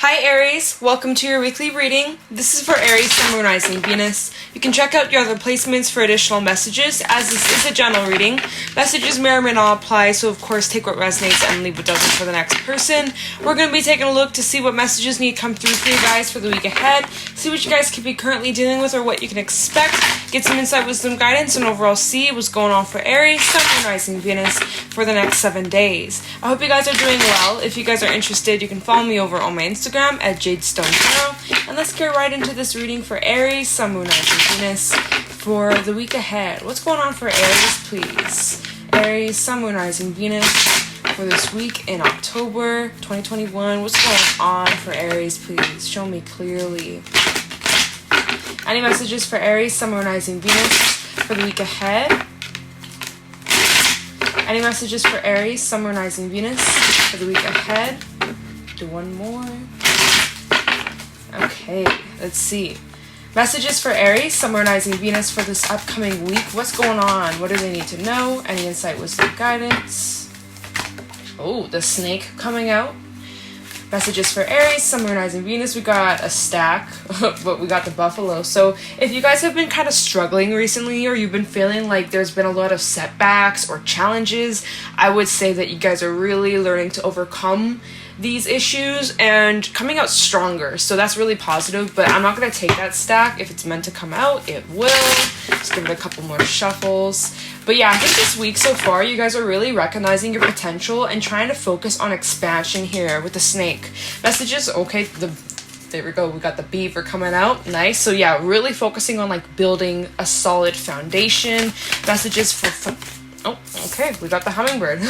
Hi Aries, welcome to your weekly reading. This is for Aries, Sun, Moon, Rising, Venus. You can check out your other placements for additional messages, as this is a general reading. Messages may or may not apply, so of course take what resonates and leave what doesn't for the next person. We're going to be taking a look to see what messages need to come through for you guys for the week ahead, see what you guys could be currently dealing with or what you can expect, get some insight, wisdom, guidance, and overall see what's going on for Aries, Sun, Moon, Rising, Venus for the next 7 days. I hope you guys are doing well. If you guys are interested, you can follow me over on my Instagram at Jadestone Tarot, and let's get right into this reading for Aries, Sun, Moon, Rising, Venus for the week ahead. What's going on for Aries, please? Aries, Sun, Moon, Rising, Venus for this week in October 2021. What's going on for Aries, please? Show me clearly. Any messages for Aries, Sun, Moon, Rising, Venus for the week ahead? Any messages for Aries, Sun, Moon, Rising, Venus for the week ahead? Do one more. Okay, let's see. Messages for Aries, Sun, Moon, Rising, Venus for this upcoming week. What's going on? What do they need to know? Any insight, wisdom, guidance? Oh, the snake coming out. Messages for Aries, Sun, Moon, Rising, Venus. We got a stack, but we got the buffalo. So if you guys have been kind of struggling recently, or you've been feeling like there's been a lot of setbacks or challenges, I would say that you guys are really learning to overcome these issues and coming out stronger. So that's really positive, but I'm not going to take that stack. If it's meant to come out, it will. Just give it a couple more shuffles. But yeah, I think this week so far, you guys are really recognizing your potential and trying to focus on expansion here with the snake. Messages, okay, there we go. We got the beaver coming out. Nice. So yeah, really focusing on like building a solid foundation. Messages for oh, okay. We got the hummingbird.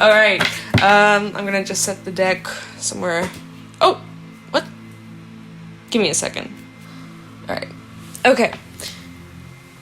All right. I'm going to just set the deck somewhere. Oh, what? Give me a second. All right. Okay.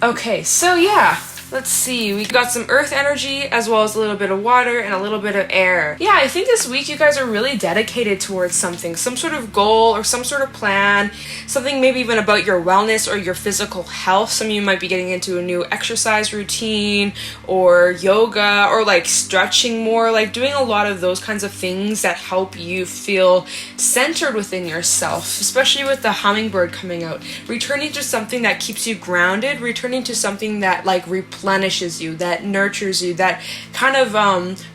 Okay. So yeah. Let's see, we got some earth energy as well as a little bit of water and a little bit of air. Yeah, I think this week you guys are really dedicated towards something, some sort of goal or some sort of plan, something maybe even about your wellness or your physical health. Some of you might be getting into a new exercise routine or yoga or like stretching more, like doing a lot of those kinds of things that help you feel centered within yourself, especially with the hummingbird coming out. Returning to something that keeps you grounded, returning to something that like replenishes you, that nurtures you, that kind of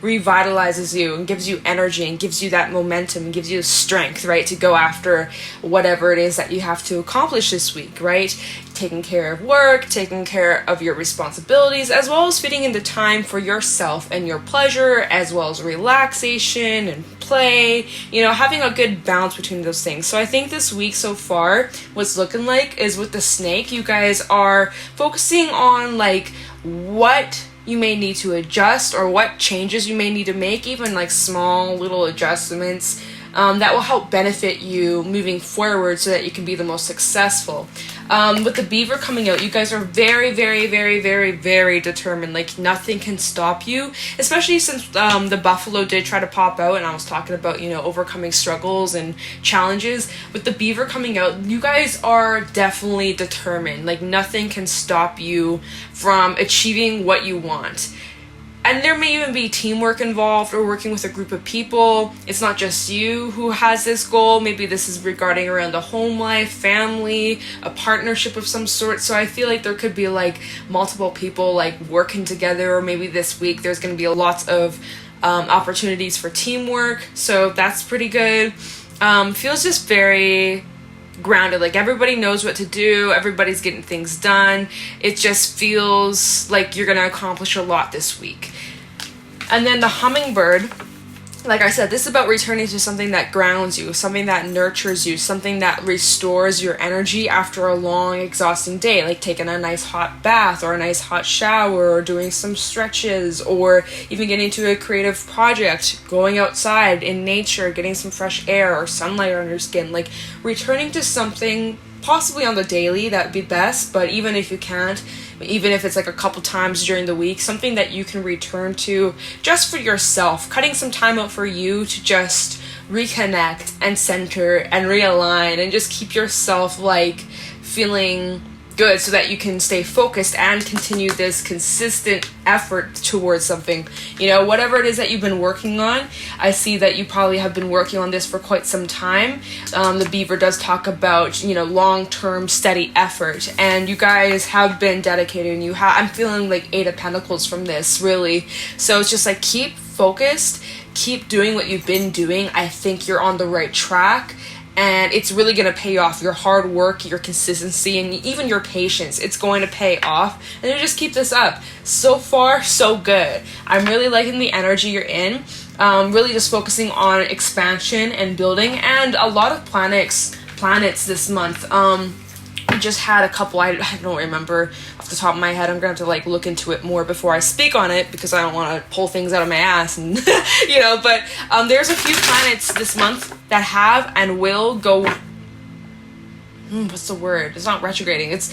revitalizes you and gives you energy and gives you that momentum and gives you strength, right, to go after whatever it is that you have to accomplish this week, right? Taking care of work, taking care of your responsibilities, as well as fitting in the time for yourself and your pleasure, as well as relaxation and play, you know, having a good balance between those things. So I think this week so far, what's looking like is with the snake, you guys are focusing on like what you may need to adjust or what changes you may need to make, even like small little adjustments that will help benefit you moving forward so that you can be the most successful. With the beaver coming out, you guys are very, very, very, very, very determined. Like nothing can stop you, especially since the buffalo did try to pop out and I was talking about, you know, overcoming struggles and challenges. With the beaver coming out, you guys are definitely determined. Like nothing can stop you from achieving what you want. And there may even be teamwork involved or working with a group of people. It's not just you who has this goal. Maybe this is regarding around the home life, family, a partnership of some sort. So I feel like there could be like multiple people like working together, or maybe this week there's going to be lots of opportunities for teamwork. So that's pretty good. Feels just very grounded, like everybody knows what to do, everybody's getting things done. It just feels like you're gonna accomplish a lot this week. And then the hummingbird, like I said, this is about returning to something that grounds you, something that nurtures you, something that restores your energy after a long, exhausting day, like taking a nice hot bath or a nice hot shower or doing some stretches or even getting into a creative project, going outside in nature, getting some fresh air or sunlight on your skin, like returning to something possibly on the daily, that'd be best, but even if you can't, even if it's like a couple times during the week, something that you can return to just for yourself, cutting some time out for you to just reconnect and center and realign and just keep yourself like feeling good, so that you can stay focused and continue this consistent effort towards something. You know, whatever it is that you've been working on, I see that you probably have been working on this for quite some time. The beaver does talk about, you know, long-term steady effort, and you guys have been dedicated, and I'm feeling like 8 of Pentacles from this, really. So it's just like, keep focused, keep doing what you've been doing. I think you're on the right track, and it's really going to pay off. Your hard work, your consistency, and even your patience, it's going to pay off. And you just keep this up. So far, so good. I'm really liking the energy you're in. Really just focusing on expansion and building, and a lot of planets this month. I just had a couple, I don't remember off the top of my head. I'm going to have to like look into it more before I speak on it, because I don't want to pull things out of my ass, and you know, but there's a few planets this month that have and will go, what's the word? It's not retrograding, it's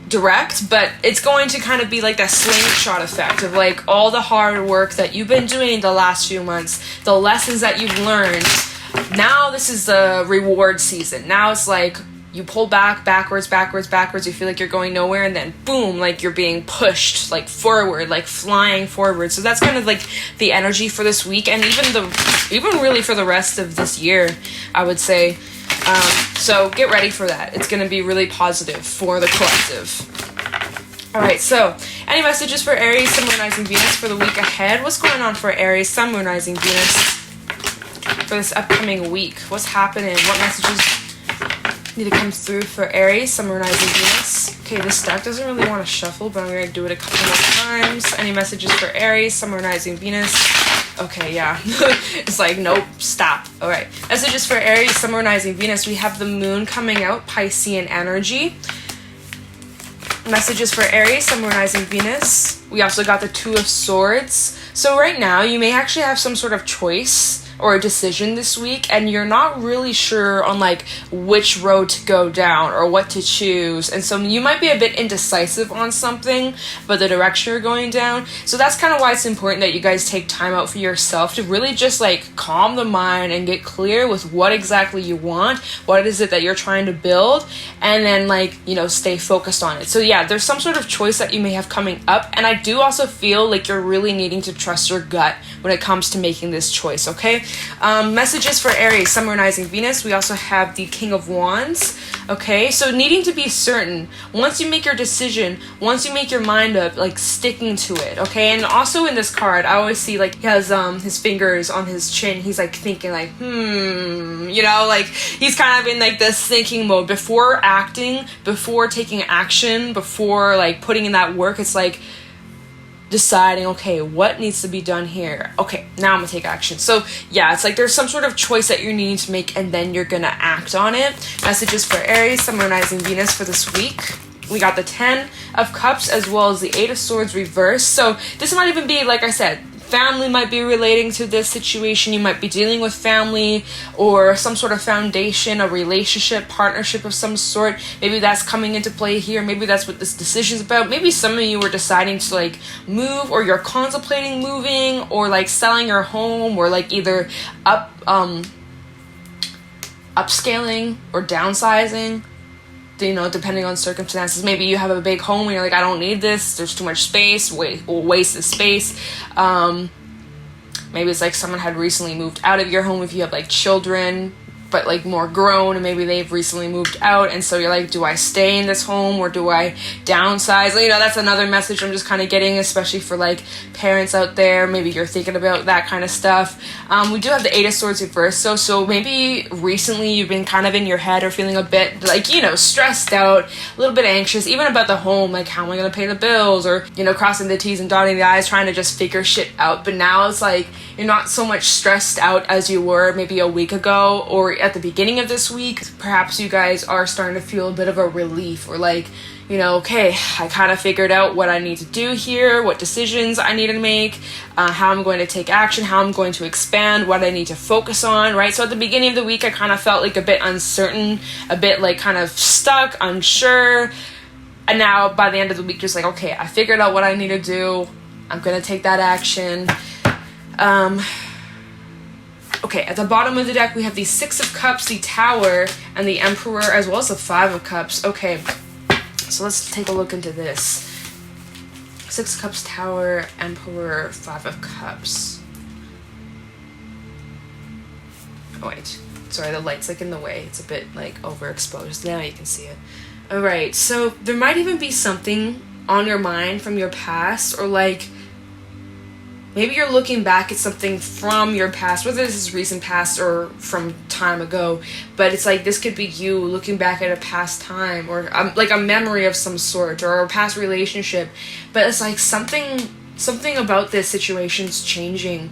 direct, but it's going to kind of be like that slingshot effect of like all the hard work that you've been doing the last few months, the lessons that you've learned. Now this is the reward season. Now it's like, you pull backwards, you feel like you're going nowhere, and then boom, like you're being pushed like forward, like flying forward. So that's kind of like the energy for this week, and even really for the rest of this year, I would say. So get ready for that. It's going to be really positive for the collective. All right, so any messages for Aries, Sun, Moon, Rising, Venus for the week ahead? What's going on for Aries, Sun, Moon, Rising, Venus for this upcoming week? What's happening? What messages need to come through for Aries, Sun, Moon, Rising, Venus? Okay, this deck doesn't really want to shuffle, but I'm going to do it a couple more times. Any messages for Aries, Sun, Moon, Rising, Venus? Okay, yeah. It's like, nope, stop. All right. Messages for Aries, Sun, Moon, Rising, Venus. We have the moon coming out, Piscean energy. Messages for Aries, Sun, Moon, Rising, Venus. We also got the Two of Swords. So right now, you may actually have some sort of choice or a decision this week, and you're not really sure on like which road to go down or what to choose, and so you might be a bit indecisive on something but the direction you're going down. So that's kind of why it's important that you guys take time out for yourself to really just like calm the mind and get clear with what exactly you want, what is it that you're trying to build, and then like, you know, stay focused on it. So yeah, there's some sort of choice that you may have coming up, and I do also feel like you're really needing to trust your gut when it comes to making this choice. Okay. Messages for Aries, Sun, Moon, Rising, Venus. We also have the King of Wands. Okay, so needing to be certain. Once you make your decision, once you make your mind up, like sticking to it. Okay, and also in this card, I always see like he has his fingers on his chin. He's like thinking like, you know, like he's kind of in like this thinking mode before acting, before taking action, before like putting in that work. It's like deciding, okay, what needs to be done here? Okay, now I'm gonna take action. So yeah, it's like there's some sort of choice that you're needing to make, and then you're gonna act on it. Messages for Aries, Sun, Moon, Rising, Venus for this week. We got the 10 of Cups as well as the 8 of Swords reversed. So this might even be, like I said, family might be relating to this situation. You might be dealing with family or some sort of foundation, a relationship, partnership of some sort. Maybe that's coming into play here. Maybe that's what this decision is about. Maybe some of you were deciding to like move, or you're contemplating moving, or like selling your home, or like either upscaling or downsizing, you know, depending on circumstances. Maybe you have a big home and you're like, I don't need this, there's too much space, waste the space. Maybe it's like someone had recently moved out of your home if you have like children, but like more grown, and maybe they've recently moved out, and so you're like, do I stay in this home or do I downsize? You know, that's another message I'm just kind of getting, especially for like parents out there. Maybe you're thinking about that kind of stuff. We do have the 8 of Swords reversed, so maybe recently you've been kind of in your head or feeling a bit like, you know, stressed out, a little bit anxious, even about the home, like how am I going to pay the bills, or, you know, crossing the T's and dotting the I's, trying to just figure shit out. But now it's like you're not so much stressed out as you were maybe a week ago or at the beginning of this week. Perhaps you guys are starting to feel a bit of a relief, or like, you know, okay, I kind of figured out what I need to do here, what decisions I need to make, how I'm going to take action, how I'm going to expand, what I need to focus on, right? So at the beginning of the week, I kind of felt like a bit uncertain, a bit like kind of stuck, unsure. And now by the end of the week, just like, okay, I figured out what I need to do. I'm going to take that action. Okay, at the bottom of the deck, we have the Six of Cups, the Tower, and the Emperor, as well as the Five of Cups. Okay, so let's take a look into this. Six of Cups, Tower, Emperor, Five of Cups. Oh, wait. Sorry, the light's like in the way. It's a bit like overexposed. Now you can see it. Alright, so there might even be something on your mind from your past, or like maybe you're looking back at something from your past, whether this is recent past or from time ago, but it's like this could be you looking back at a past time, or like a memory of some sort, or a past relationship, but it's like something about this situation's changing.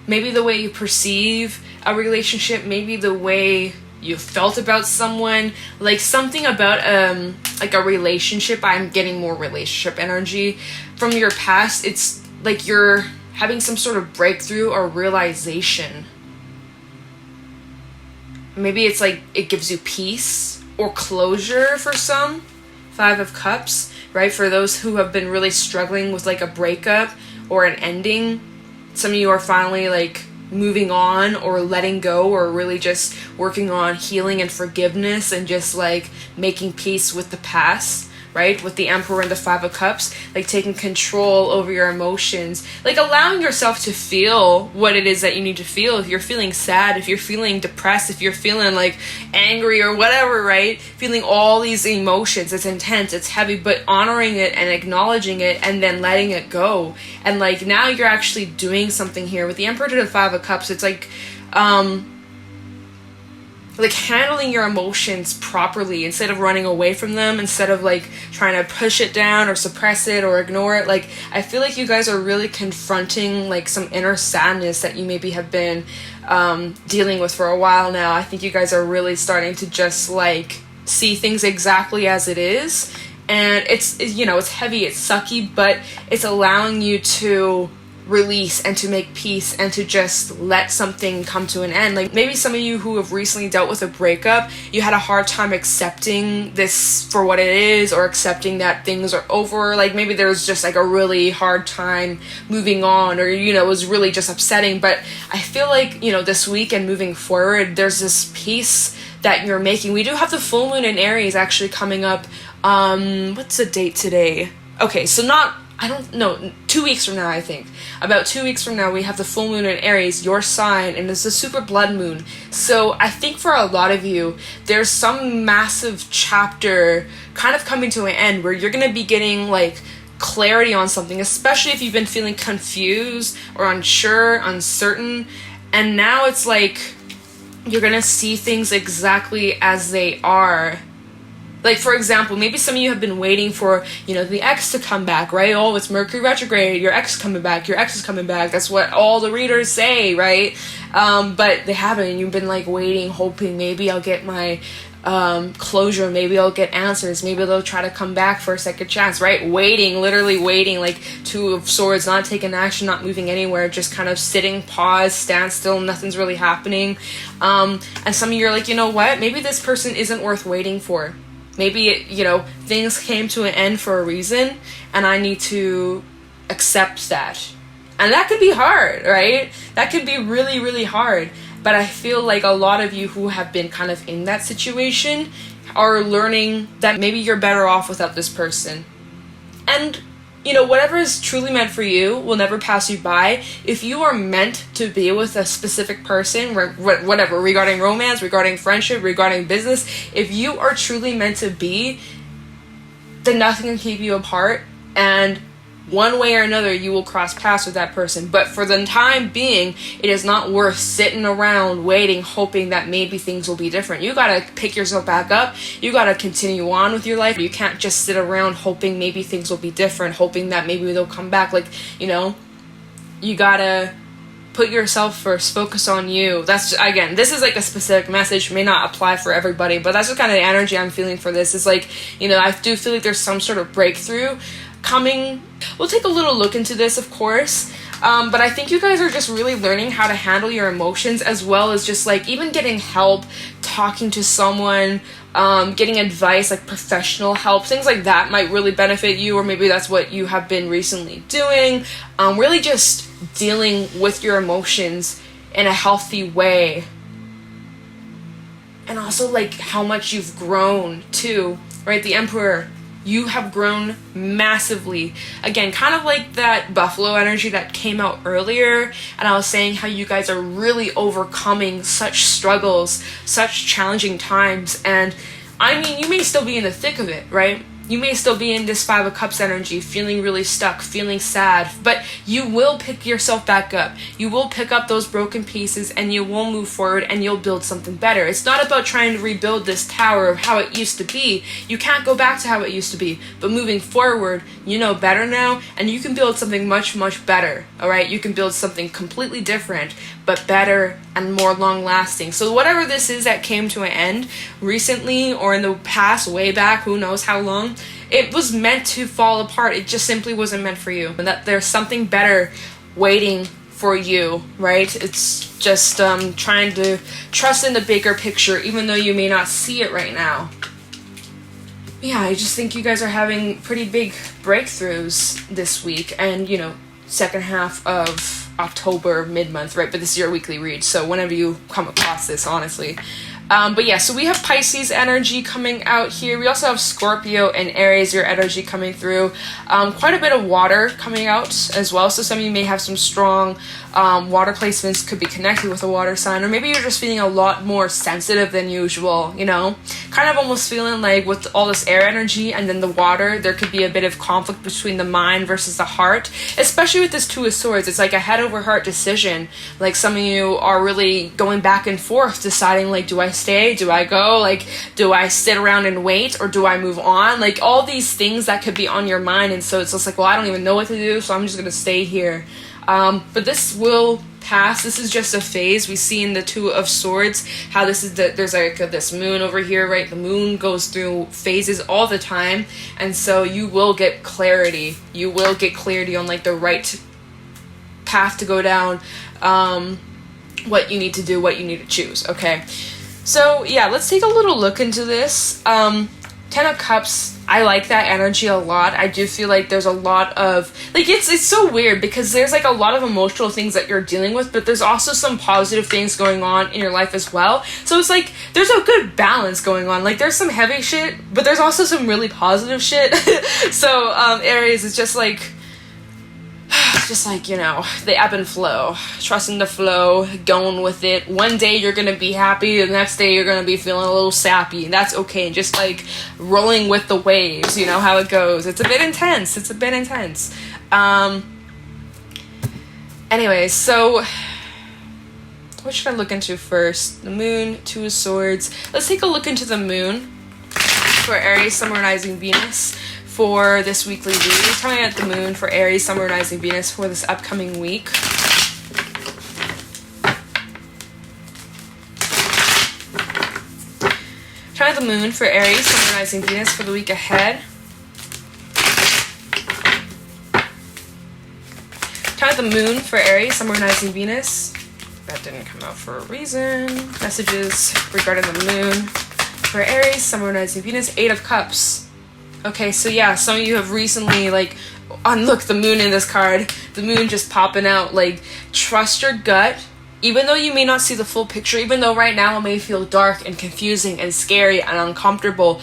Maybe the way you perceive a relationship, maybe the way you felt about someone, like something about like a relationship. I'm getting more relationship energy from your past. It's like you're having some sort of breakthrough or realization. Maybe it's like it gives you peace or closure for some. Five of Cups, right? For those who have been really struggling with like a breakup or an ending, some of you are finally like moving on or letting go, or really just working on healing and forgiveness and just like making peace with the past, right? With the Emperor and the Five of Cups, like taking control over your emotions, like allowing yourself to feel what it is that you need to feel. If you're feeling sad, if you're feeling depressed, if you're feeling like angry or whatever, right? Feeling all these emotions, it's intense, it's heavy, but honoring it and acknowledging it and then letting it go. And like now you're actually doing something here with the Emperor to the Five of Cups. It's like handling your emotions properly instead of running away from them, instead of like trying to push it down or suppress it or ignore it. Like I feel like you guys are really confronting like some inner sadness that you maybe have been dealing with for a while now. I think you guys are really starting to just like see things exactly as it is, and it's heavy, it's sucky, but it's allowing you to release and to make peace and to just let something come to an end. Like maybe some of you who have recently dealt with a breakup, you had a hard time accepting this for what it is, or accepting that things are over. Like maybe there's just like a really hard time moving on, or it was really just upsetting. But I feel like this week and moving forward, there's this peace that you're making. We do have the full moon in Aries actually coming up. What's the date today? Okay, so I don't know, 2 weeks from now, I think. About 2 weeks from now, we have the full moon in Aries, your sign, and it's a super blood moon. So I think for a lot of you, there's some massive chapter kind of coming to an end where you're going to be getting like clarity on something, especially if you've been feeling confused or unsure, uncertain. And now it's like you're going to see things exactly as they are. Like, for example, maybe some of you have been waiting for, the ex to come back, right? Oh, it's Mercury retrograde, your ex is coming back. That's what all the readers say, right? But they haven't. You've been, like, waiting, hoping maybe I'll get my closure. Maybe I'll get answers. Maybe they'll try to come back for a second chance, right? Waiting, literally waiting, like Two of Swords, not taking action, not moving anywhere, just kind of sitting, pause, stand still, nothing's really happening. And some of you are like, you know what? Maybe this person isn't worth waiting for. Maybe, things came to an end for a reason, and I need to accept that. And that could be hard, right? That could be really, really hard. But I feel like a lot of you who have been kind of in that situation are learning that maybe you're better off without this person. And, whatever is truly meant for you will never pass you by. If you are meant to be with a specific person, whatever, regarding romance, regarding friendship, regarding business, if you are truly meant to be, then nothing can keep you apart. And one way or another, you will cross paths with that person. But for the time being, it is not worth sitting around waiting, hoping that maybe things will be different. You gotta pick yourself back up. You gotta continue on with your life. You can't just sit around hoping maybe things will be different, hoping that maybe they'll come back. You gotta put yourself first, focus on you. That's, again, this is like a specific message, may not apply for everybody, but that's just kind of the energy I'm feeling for this. It's like, I do feel like there's some sort of breakthrough coming. We'll take a little look into this, of course, but I think you guys are just really learning how to handle your emotions, as well as just like even getting help, talking to someone, getting advice, like professional help, things like that might really benefit you, or maybe that's what you have been recently doing. Really just dealing with your emotions in a healthy way. And also like how much you've grown too, right? The Emperor, you have grown massively. Again, kind of like that buffalo energy that came out earlier. And I was saying how you guys are really overcoming such struggles, such challenging times. And I mean, you may still be in the thick of it, right? You may still be in this Five of Cups energy, feeling really stuck, feeling sad, but you will pick yourself back up. You will pick up those broken pieces and you will move forward and you'll build something better. It's not about trying to rebuild this tower of how it used to be. You can't go back to how it used to be, but moving forward, you know better now and you can build something much, much better, all right? You can build something completely different, but better and more long lasting. So whatever this is that came to an end recently or in the past, way back, who knows how long, it was meant to fall apart. It just simply wasn't meant for you. And that there's something better waiting for you, right? It's just trying to trust in the bigger picture, even though you may not see it right now. Yeah, I just think you guys are having pretty big breakthroughs this week and, you know, second half of October, mid-month, right? But this is your weekly read, so whenever you come across this, honestly. But yeah, so we have Pisces energy coming out here. We also have Scorpio and Aries, your energy coming through. Quite a bit of water coming out as well. So some of you may have some strong water placements, could be connected with a water sign. Or maybe you're just feeling a lot more sensitive than usual, you know? Kind of almost feeling like with all this air energy and then the water, there could be a bit of conflict between the mind versus the heart. Especially with this Two of Swords. It's like a head over heart decision. Like some of you are really going back and forth, deciding like, do I stay? Do I go? Like, do I sit around and wait or do I move on? Like all these things that could be on your mind. And so it's just like, well, I don't even know what to do, so I'm just going to stay here. But this will pass. This is just a phase. We see in the Two of Swords how this is there's like this moon over here, right? The moon goes through phases all the time. And so you will get clarity. You will get clarity on like the right path to go down, what you need to do, what you need to choose, okay? So yeah, let's take a little look into this. Ten of Cups, I like that energy a lot. I do feel like there's a lot of, like, it's so weird because there's like a lot of emotional things that you're dealing with, but there's also some positive things going on in your life as well. So it's like, there's a good balance going on. Like, there's some heavy shit, but there's also some really positive shit. So, Aries is just like, you know, the ebb and flow, trusting the flow, going with it. One day you're gonna be happy, the next day you're gonna be feeling a little sappy, and that's okay. Just like rolling with the waves, you know how it goes. It's a bit intense. Anyways, so what should I look into first? The moon, Two of Swords. Let's take a look into the moon for Aries, Sun, Moon, Rising, Venus. For this weekly read, tell me about the moon for Aries, Sun, Moon, Rising, Venus for this upcoming week. Try the moon for Aries, Sun, Moon, Rising, Venus for the week ahead. Try the moon for Aries, Sun, Moon, Rising, Venus. That didn't come out for a reason. Messages regarding the moon for Aries, Sun, Moon, Rising, Venus. Eight of Cups. Okay, so yeah, some of you have recently, like, look, the moon in this card, the moon just popping out, like, trust your gut, even though you may not see the full picture, even though right now it may feel dark and confusing and scary and uncomfortable,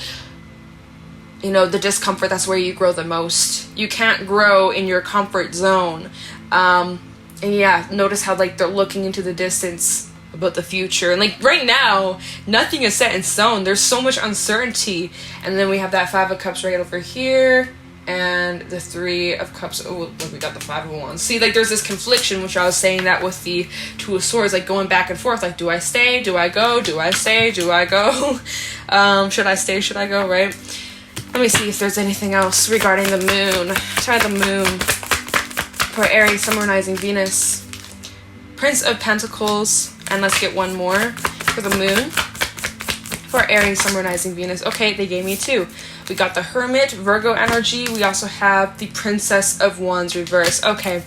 you know, the discomfort, that's where you grow the most. You can't grow in your comfort zone. And yeah, notice how, like, they're looking into the distance about the future, and like right now nothing is set in stone. There's so much uncertainty. And then we have that Five of Cups right over here and the Three of Cups. Oh, look, we got the Five of Wands. See, like there's this confliction, which I was saying that with the Two of Swords, like going back and forth, like do I stay, do I go, do I stay, do I go? Should I stay, should I go, right? Let me see if there's anything else regarding the moon. Try the moon for Aries, Sun, Moon, Rising, Venus. Prince of Pentacles. And let's get one more for the moon for Aries, Sun, Moon, Rising, Venus. Okay, they gave me two. We got the Hermit, Virgo energy. We also have the Princess of Wands reverse. Okay,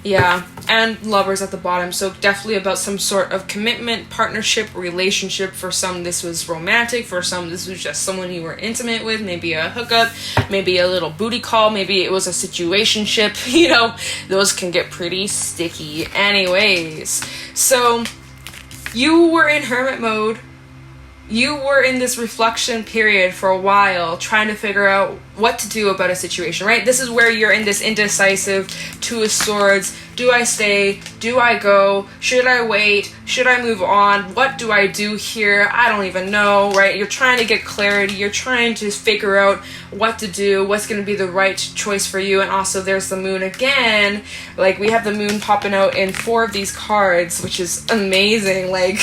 Yeah, and Lovers at the bottom. So definitely about some sort of commitment, partnership, relationship. For some, this was romantic. For some, this was just someone you were intimate with. Maybe a hookup, maybe a little booty call. Maybe it was a situationship. You know, those can get pretty sticky. Anyways, so you were in hermit mode. You were in this reflection period for a while, trying to figure out what to do about a situation, right? This is where you're in this indecisive Two of Swords. Do I stay? Do I go? Should I wait? Should I move on? What do I do here? I don't even know, right? You're trying to get clarity. You're trying to figure out what to do, what's going to be the right choice for you. And also there's the moon again. Like, we have the moon popping out in 4 of these cards, which is amazing. Like,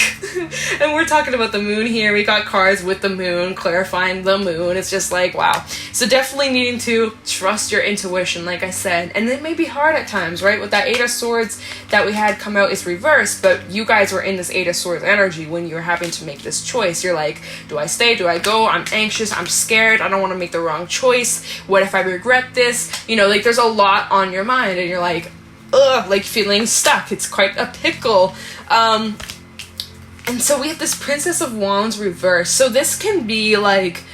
and we're talking about the moon here. We got cards with the moon, clarifying the moon. It's just like, wow. So definitely needing to trust your intuition, like I said. And it may be hard at times, right? With that 8 of Swords that we had come out is reversed, but you guys were in this 8 of Swords energy when you were having to make this choice. You're like, do I stay? Do I go? I'm anxious. I'm scared. I don't want to make the wrong choice. What if I regret this? You know, like, there's a lot on your mind, and you're like, ugh, like feeling stuck. It's quite a pickle. And so we have this Princess of Wands reversed. So this can be like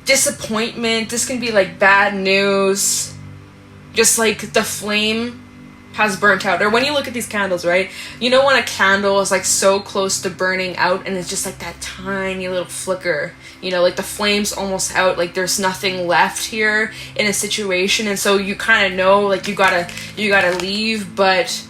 disappointment. This can be like bad news. Just like the flame has burnt out. Or when you look at these candles, right? You know when a candle is like so close to burning out and it's just like that tiny little flicker. You know, like the flame's almost out, like there's nothing left here in a situation. And so you kind of know, like, you gotta leave, but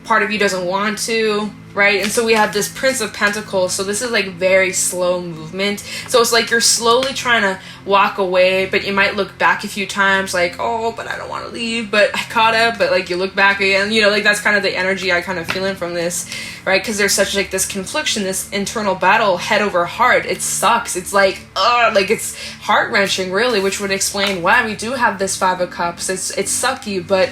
part of you doesn't want to, right? And so we have this Prince of Pentacles. So this is like very slow movement. So it's like you're slowly trying to walk away, but you might look back a few times like, oh, but I don't want to leave, but I gotta, but like you look back again, you know, like that's kind of the energy I kind of feeling from this, right? Because there's such like this confliction, this internal battle, head over heart. It sucks. It's like, like it's heart-wrenching really, which would explain why we do have this 5 of Cups. It's sucky, but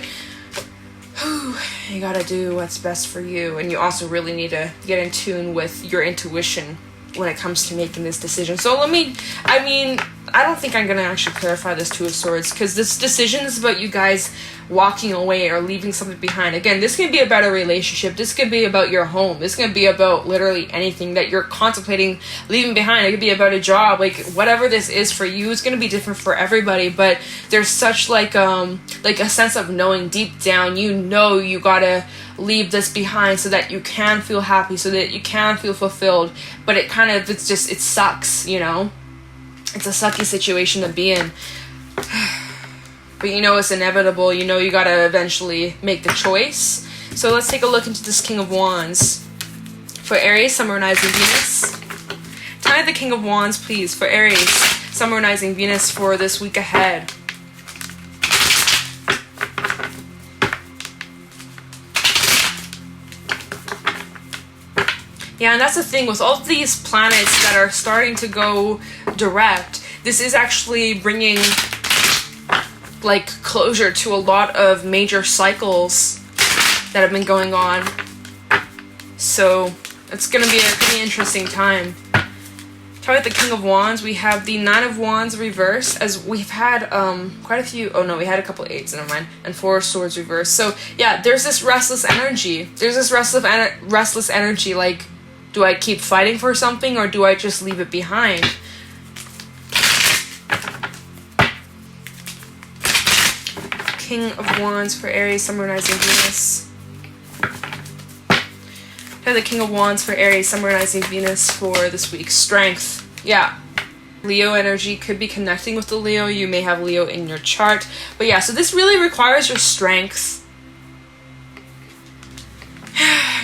you gotta do what's best for you. And you also really need to get in tune with your intuition when it comes to making this decision. So I don't think I'm gonna actually clarify this 2 of Swords, because this decision is about you guys walking away or leaving something behind. Again, this can be about a relationship. This could be about your home. This can be about literally anything that you're contemplating leaving behind. It could be about a job. Like, whatever this is for you, it's gonna be different for everybody. But there's such like a sense of knowing deep down, you know, you gotta leave this behind so that you can feel happy, so that you can feel fulfilled. But it sucks, you know? It's a sucky situation to be in. But you know it's inevitable. You know you gotta eventually make the choice. So let's take a look into this King of Wands. For Aries, Sun, Moon, Rising, Venus. Tell me the King of Wands, please. For Aries, Sun, Moon, Rising, Venus for this week ahead. Yeah, and that's the thing with all these planets that are starting to go direct. This is actually bringing like closure to a lot of major cycles that have been going on. So it's gonna be a pretty interesting time. Talking about the King of Wands, we have the 9 of Wands reverse, as we've had quite a few. Oh no, we had a couple 8s, never mind, and 4 of Swords reverse. So yeah, there's this restless energy. There's this restless energy. Like, do I keep fighting for something, or do I just leave it behind? King of Wands for Aries, Sun, Moon, Rising, Venus. Okay, the King of Wands for Aries, Sun, Moon, Rising, Venus for this week. Strength. Yeah. Leo energy could be connecting with the Leo. You may have Leo in your chart. But yeah, so this really requires your strength.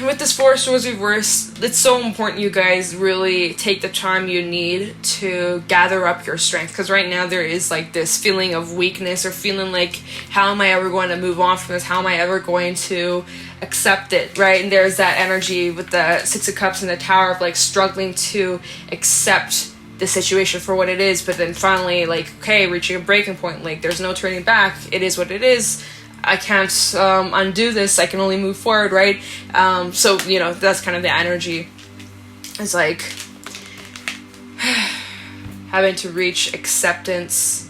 With this 4 of Swords reverse, it's so important you guys really take the time you need to gather up your strength, because right now there is like this feeling of weakness, or feeling like, how am I ever going to move on from this? How am I ever going to accept it, right? And there's that energy with the 6 of Cups and the Tower of like struggling to accept the situation for what it is, but then finally like, okay, reaching a breaking point, like there's no turning back. It is what it is. I can't undo this. I can only move forward, right? So, you know, that's kind of the energy. It's like having to reach acceptance,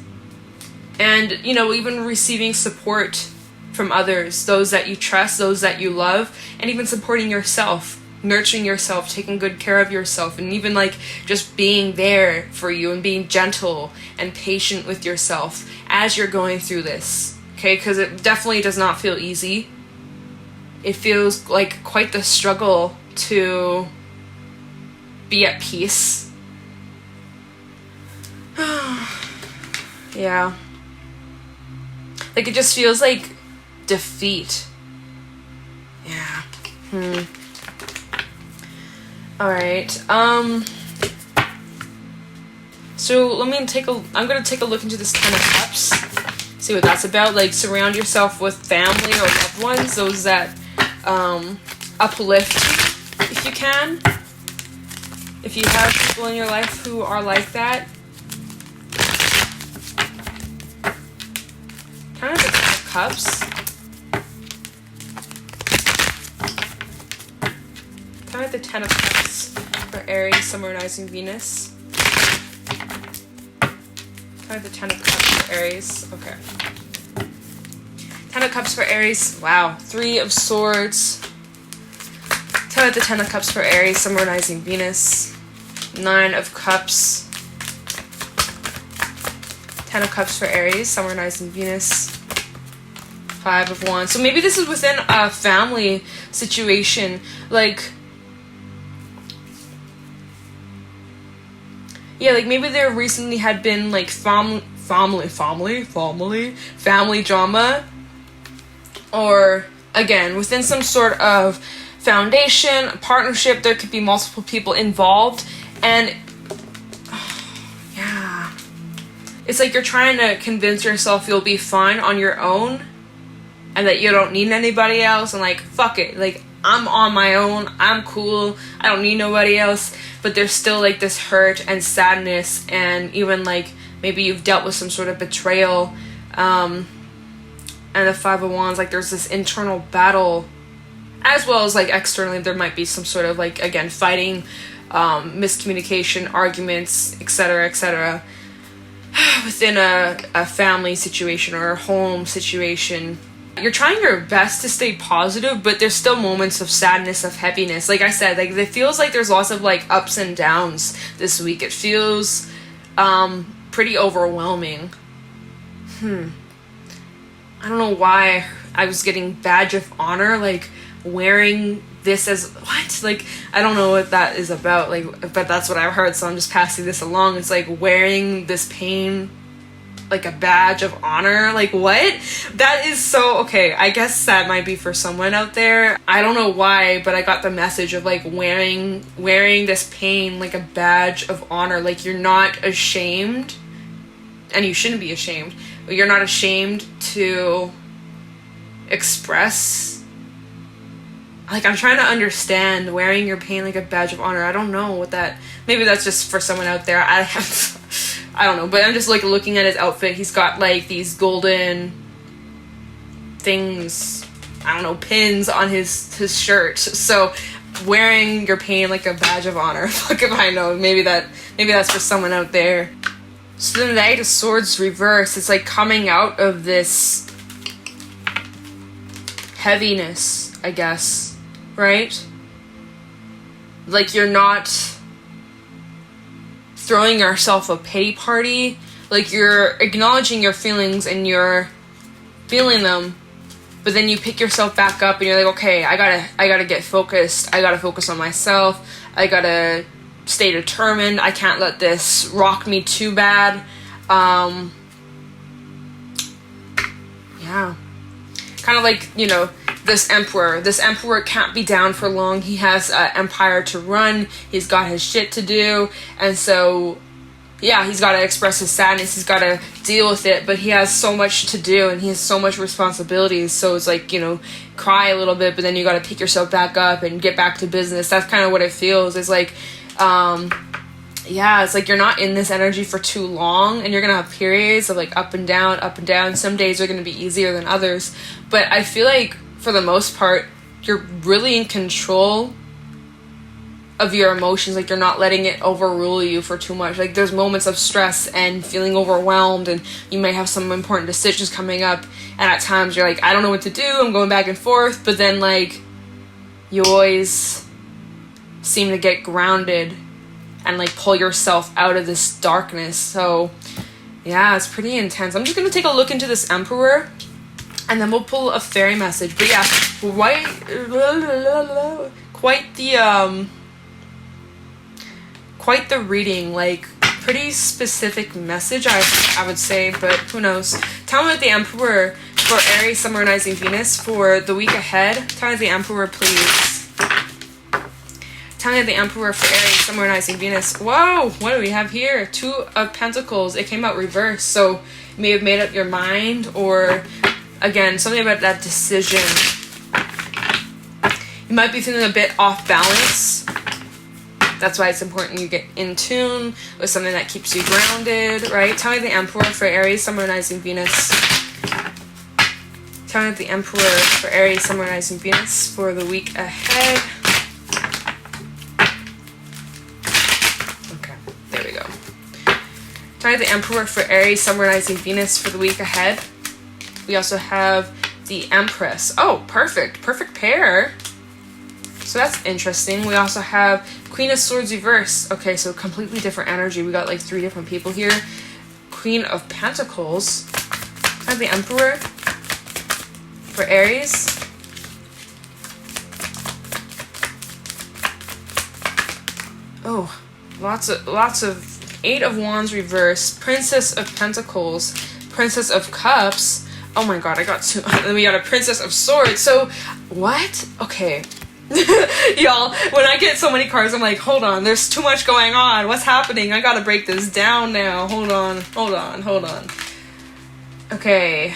and, you know, even receiving support from others, those that you trust, those that you love, and even supporting yourself, nurturing yourself, taking good care of yourself, and even like just being there for you and being gentle and patient with yourself as you're going through this. Okay, because it definitely does not feel easy. It feels like quite the struggle to be at peace. Yeah. Like it just feels like defeat. Yeah. Alright. So I'm gonna take a look into this Ten of Cups. See what that's about. Like, surround yourself with family or loved ones, those that uplift if you can. If you have people in your life who are like that. Kind of the Ten of Cups. Kind of the Ten of Cups for Aries, Sun, Moon, Rising, Venus. Kind of the Ten of Cups for Aries. Okay. Ten of Cups for Aries. Wow. Three of Swords. Tell it the Ten of Cups for Aries, Sun, Moon, Rising, Venus. Nine of Cups. Ten of Cups for Aries, Sun, Moon, Rising, Venus. Five of Wands. So maybe this is within a family situation. Like, yeah, like maybe there recently had been like family drama, or again within some sort of foundation, partnership. There could be multiple people involved, and yeah, it's like you're trying to convince yourself you'll be fine on your own and that you don't need anybody else, and like, fuck it, like I'm on my own, I'm cool, I don't need nobody else. But there's still like this hurt and sadness, and even like maybe you've dealt with some sort of betrayal, and the Five of Wands, like there's this internal battle, as well as like externally there might be some sort of like, again, fighting, miscommunication, arguments, etc., within a family situation or a home situation. You're trying your best to stay positive, but there's still moments of sadness, of heaviness. Like I said, like it feels like there's lots of like ups and downs this week. It feels pretty overwhelming. I don't know why I was getting badge of honor, like wearing this as what? Like, I don't know what that is about, like, but that's what I've heard, so I'm just passing this along. It's like wearing this pain like a badge of honor. Like, what? That is so okay. I guess that might be for someone out there. I don't know why, but I got the message of like wearing this pain like a badge of honor. Like, you're not ashamed, and you shouldn't be ashamed, but you're not ashamed to express. Like, I'm trying to understand wearing your pain like a badge of honor. I don't know what that, maybe that's just for someone out there. I don't know, but I'm just like looking at his outfit. He's got like these golden things, I don't know, pins on his shirt. So wearing your pain like a badge of honor. Fuck if I know. Maybe that's for someone out there. So the Knight of Swords reverse, it's like coming out of this heaviness, I guess, right? Like, you're not throwing yourself a pity party. Like, you're acknowledging your feelings and you're feeling them, but then you pick yourself back up and you're like, okay, I gotta get focused. I gotta focus on myself. I gotta stay determined. I can't let this rock me too bad. Yeah, kind of like, you know, this emperor can't be down for long. He has an empire to run. He's got his shit to do. And so, yeah, he's got to express his sadness. He's got to deal with it. But he has so much to do, and he has so much responsibilities. So it's like, you know, cry a little bit, but then you got to pick yourself back up and get back to business. That's kind of what it feels. It's like, yeah, it's like you're not in this energy for too long, and you're going to have periods of like up and down, up and down. Some days are going to be easier than others. But I feel like, for the most part, you're really in control of your emotions. Like, you're not letting it overrule you for too much. Like, there's moments of stress and feeling overwhelmed, and you may have some important decisions coming up, and at times you're like, I don't know what to do, I'm going back and forth, but then, like, you always seem to get grounded and, like, pull yourself out of this darkness. So yeah, it's pretty intense. I'm just gonna take a look into this Emperor, and then we'll pull a fairy message. But yeah, quite the reading. Like, pretty specific message, I would say, but who knows. Tell me about the Emperor for Aries, Sun, Moon, Rising, Venus for the week ahead. Tell me the Emperor, please. Tell me the Emperor for Aries, Sun, Moon, Rising, Venus. Whoa, what do we have here? Two of Pentacles. It came out reversed, so you may have made up your mind, or again, something about that decision. You might be feeling a bit off balance. That's why it's important you get in tune with something that keeps you grounded, right? Tell me the Emperor for Aries, Sun, Moon, Rising, Venus. Tell me the Emperor for Aries, Sun, Moon, Rising, Venus for the week ahead. Tell me the Emperor for Aries, Sun, Moon, Rising, Venus for the week ahead. We also have the Empress. Oh, perfect. Perfect pair. So that's interesting. We also have Queen of Swords reverse. Okay, so completely different energy. We got like 3 different people here. Queen of Pentacles. I have the Emperor for Aries. Oh, lots of 8 of Wands reverse, Princess of Pentacles, Princess of Cups. Oh my god, I got 2. Then we got a Princess of Swords. So, what? Okay. Y'all, when I get so many cards, I'm like, hold on, there's too much going on. What's happening? I gotta break this down now. Hold on. Okay.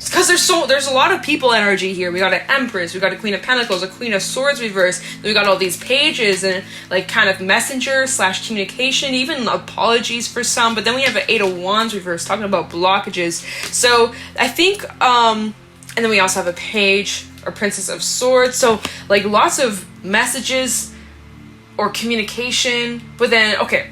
Because there's a lot of people energy here. We got an Empress, we got a Queen of Pentacles, a Queen of Swords reverse. Then we got all these pages and like kind of messenger / communication, even apologies for some. But then we have an 8 of Wands reverse talking about blockages. So I think, and then we also have a page or Princess of Swords. So like lots of messages or communication. But then, okay,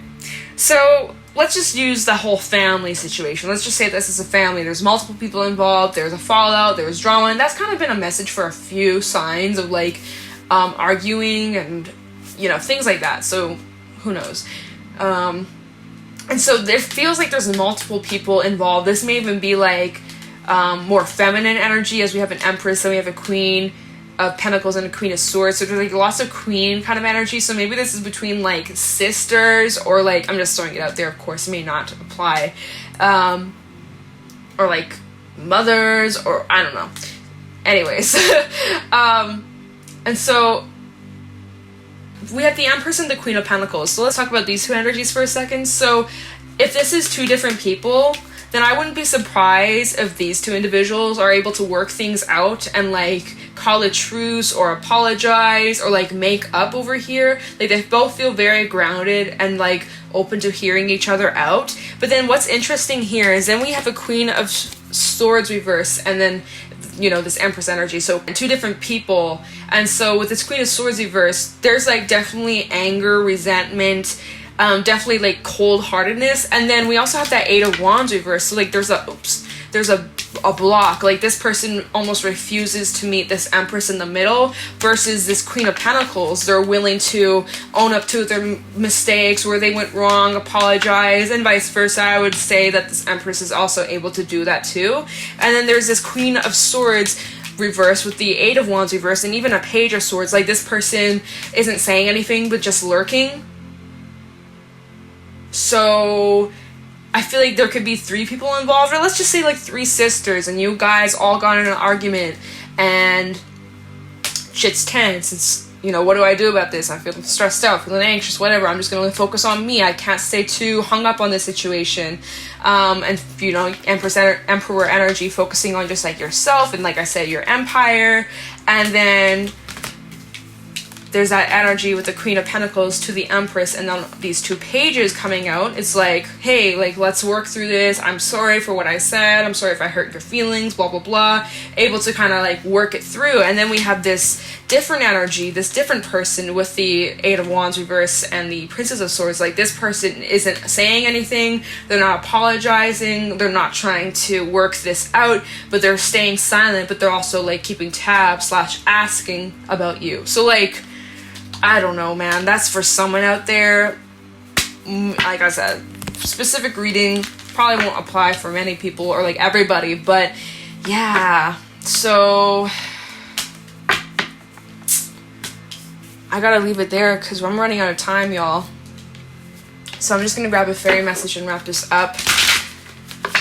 so let's just use the whole family situation. Let's just say this is a family. There's multiple people involved. There's a fallout. There's drama. And that's kind of been a message for a few signs of like arguing and, you know, things like that. So who knows? And so there feels like there's multiple people involved. This may even be like more feminine energy, as we have an Empress, then we have a Queen of Pentacles and a Queen of Swords. So there's like lots of Queen kind of energy. So maybe this is between like sisters, or like, I'm just throwing it out there, of course, it may not apply, or like mothers, or I don't know. Anyways, and so we have the Empress and the Queen of Pentacles. So let's talk about these 2 energies for a second. So if this is 2 different people, then I wouldn't be surprised if these 2 individuals are able to work things out and like call a truce or apologize or like make up over here. Like they both feel very grounded and like open to hearing each other out. But then what's interesting here is then we have a Queen of Swords reverse, and then, you know, this Empress energy. So 2 different people. And so with this Queen of Swords reverse, there's like definitely anger, resentment, definitely like cold-heartedness. And then we also have that 8 of Wands reverse. So like there's a block. Like this person almost refuses to meet this Empress in the middle, versus this Queen of Pentacles. They're willing to own up to their mistakes, where they went wrong, apologize, and vice versa. I would say that this Empress is also able to do that too. And then there's this Queen of Swords reverse with the 8 of Wands reverse, and even a Page of Swords. Like this person isn't saying anything but just lurking. So I feel like there could be 3 people involved, or let's just say like 3 sisters, and you guys all got in an argument and shit's tense. It's, you know, what do I do about this? I'm feeling stressed out, feeling anxious, whatever. I'm just going to focus on me. I can't stay too hung up on this situation. And, you know, Emperor energy, focusing on just like yourself and, like I said, your empire. And then there's that energy with the Queen of Pentacles to the Empress, and then these two pages coming out. It's like, hey, like, let's work through this. I'm sorry for what I said. I'm sorry if I hurt your feelings, blah, blah, blah. Able to kind of like work it through. And then we have this different energy, this different person with the Eight of Wands reverse and the Princess of Swords. Like, this person isn't saying anything. They're not apologizing. They're not trying to work this out, but they're staying silent, but they're also like keeping tabs / asking about you. So like, I don't know, man. That's for someone out there. Like I said, specific reading probably won't apply for many people or like everybody, but yeah. So I gotta leave it there because I'm running out of time, y'all. So I'm just gonna grab a fairy message and wrap this up.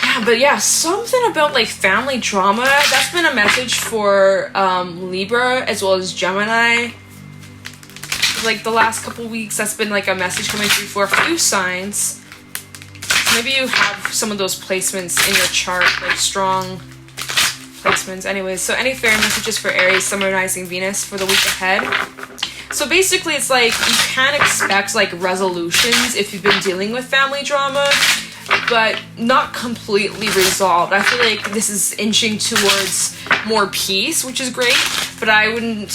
Yeah, but yeah, something about like family drama. That's been a message for Libra as well as Gemini. Like the last couple weeks, that's been like a message coming through for a few signs. Maybe you have some of those placements in your chart, like strong placements. Anyways, so any fairy messages for Aries, Sun, Moon, Rising, Venus for the week ahead. So basically, it's like you can expect like resolutions if you've been dealing with family drama, but not completely resolved. I feel like this is inching towards more peace, which is great, but I wouldn't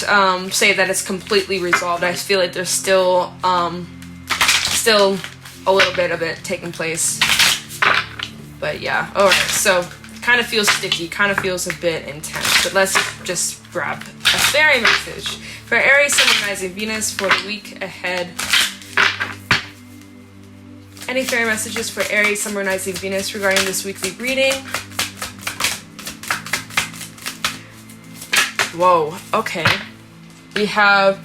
say that it's completely resolved. I feel like there's still a little bit of it taking place. But yeah, alright, so kind of feels sticky, kind of feels a bit intense, but let's just grab a fairy message for Aries, Sun, Moon, Rising, Venus for the week ahead. Any fairy messages for Aries, Sun, Moon, Rising, Venus regarding this weekly reading? Whoa, okay. We have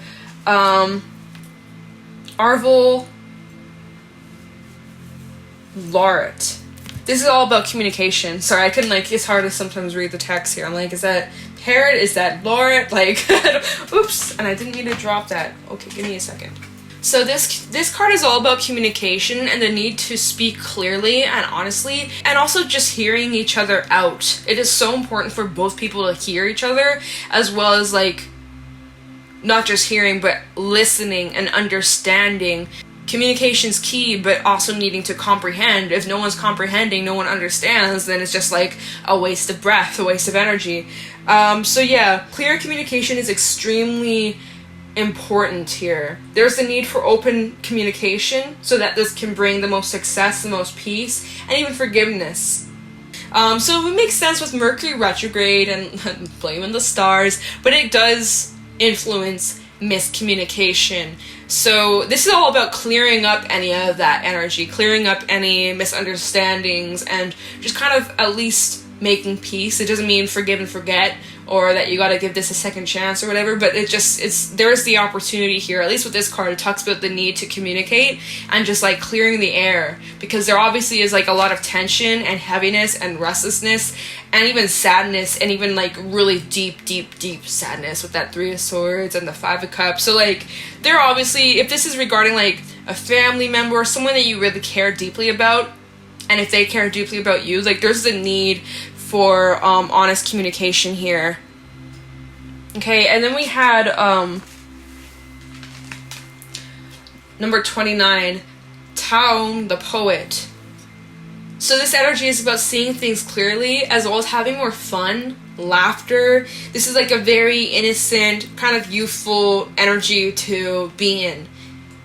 Arvel Lauret. This is all about communication. Sorry, I couldn't like, it's hard to sometimes read the text here. I'm like, is that Parrot? Is that Lauret? Like, oops, and I didn't mean to drop that. Okay, give me a second. So this card is all about communication and the need to speak clearly and honestly, and also just hearing each other out. It is so important for both people to hear each other, as well as like not just hearing but listening and understanding. Communication's key, but also needing to comprehend. If no one's comprehending, no one understands, then it's just like a waste of breath, a waste of energy. So yeah, clear communication is extremely important here. There's a need for open communication so that this can bring the most success, the most peace, and even forgiveness. So it makes sense with Mercury retrograde and blaming the stars, but it does influence miscommunication. So this is all about clearing up any of that energy, clearing up any misunderstandings, and just kind of at least making peace. It doesn't mean forgive and forget, or that you gotta give this a second chance or whatever, but there's the opportunity here, at least with this card. It talks about the need to communicate and just like clearing the air, because there obviously is like a lot of tension and heaviness and restlessness and even sadness, and even like really deep sadness with that Three of Swords and the Five of Cups. So like there obviously, if this is regarding like a family member or someone that you really care deeply about, and if they care deeply about you, like there's the need for honest communication here. Okay, and then we had number 29, Taum the Poet. So this energy is about seeing things clearly, as well as having more fun, laughter. This is like a very innocent, kind of youthful energy to be in.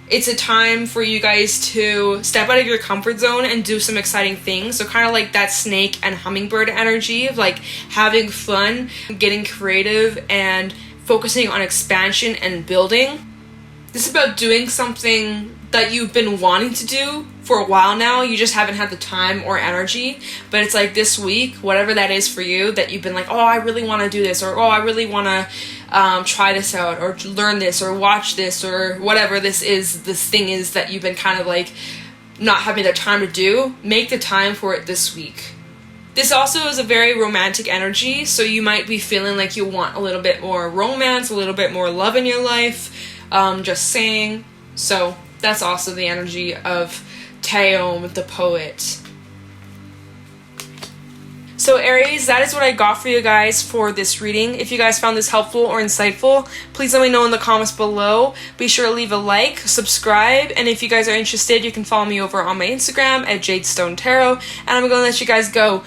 It's a time for you guys to step out of your comfort zone and do some exciting things. So kind of like that snake and hummingbird energy of like having fun, getting creative, and focusing on expansion and building. This is about doing something that you've been wanting to do for a while now. You just haven't had the time or energy. But it's like this week, whatever that is for you, that you've been like, oh, I really want to do this, or oh, I really want to try this out, or learn this, or watch this, or whatever this thing is that you've been kind of like not having the time to do. Make the time for it this week. This also is a very romantic energy, so you might be feeling like you want a little bit more romance, a little bit more love in your life, just saying. So that's also the energy of Taum the Poet. So Aries, that is what I got for you guys for this reading. If you guys found this helpful or insightful, please let me know in the comments below. Be sure to leave a like, subscribe, and if you guys are interested, you can follow me over on my Instagram at Jade Stone Tarot. And I'm going to let you guys go.